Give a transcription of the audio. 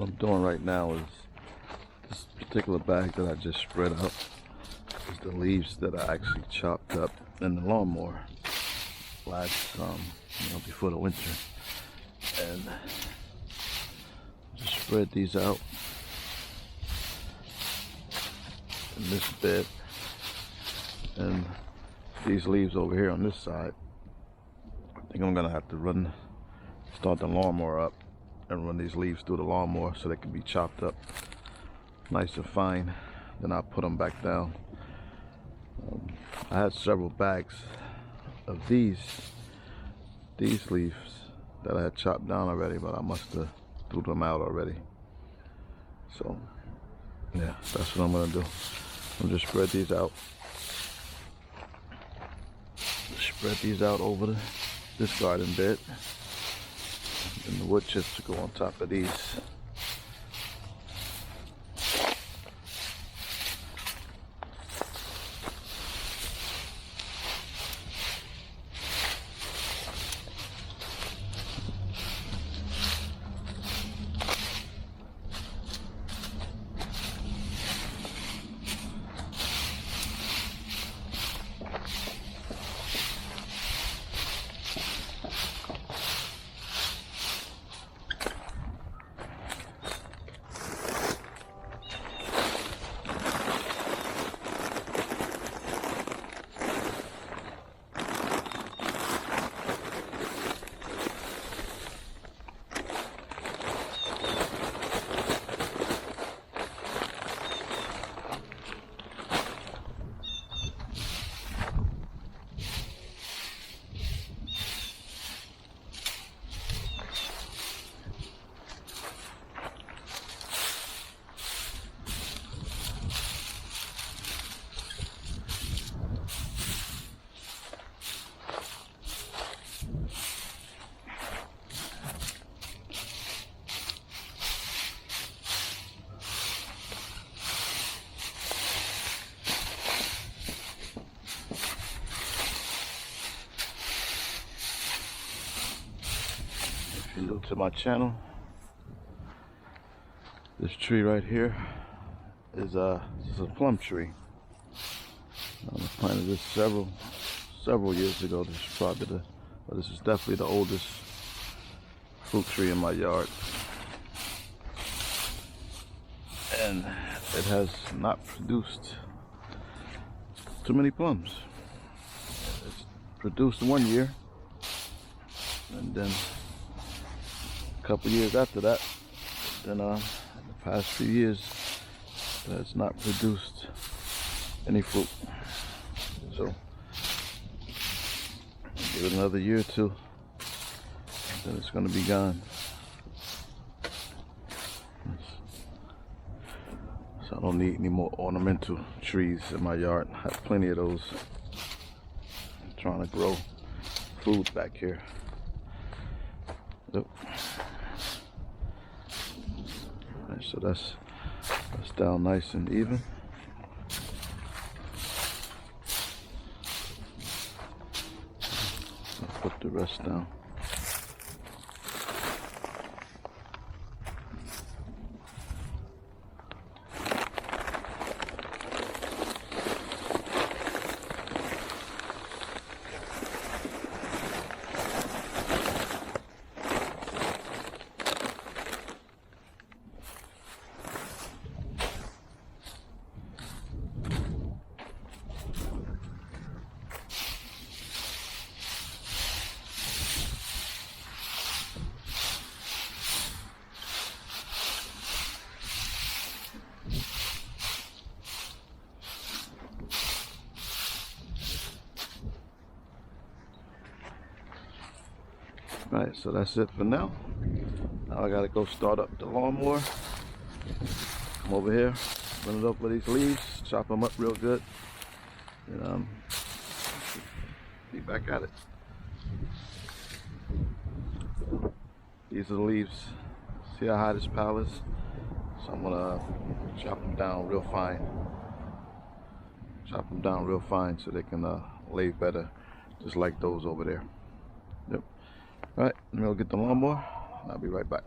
I'm doing right now is this particular bag that I just spread out is the leaves that I actually chopped up in the lawnmower last, before the winter, and just spread these out in this bed, and these leaves over here on this side. I think I'm gonna have to start the lawnmower up and run these leaves through the lawnmower so they can be chopped up nice and fine. Then I'll put them back down. I had several bags of these leaves that I had chopped down already, but I must have threw them out already. So yeah, that's what I'm gonna do. I'm just spread these out. Spread these out over this garden bed, and the wood chips to go on top of these. If you're new to my channel, this tree right here is a plum tree. I planted this several years ago. This is definitely the oldest fruit tree in my yard, and it has not produced too many plums. It's produced one year, and then a couple years after that, then in the past few years, it has not produced any fruit. So give it another year or two, then it's going to be gone. So I don't need any more ornamental trees in my yard. I have plenty of those. I'm trying to grow food back here. Yep. Right, so that's down nice and even. I'll put the rest down. Right, so that's it for now. Now I gotta go start up the lawnmower. Come over here, run it up with these leaves, chop them up real good, and be back at it. These are the leaves. See how high this pile is? So I'm gonna chop them down real fine. Chop them down real fine so they can lay better, just like those over there. Yep. All right, I'm gonna get the lawnmower, and I'll be right back.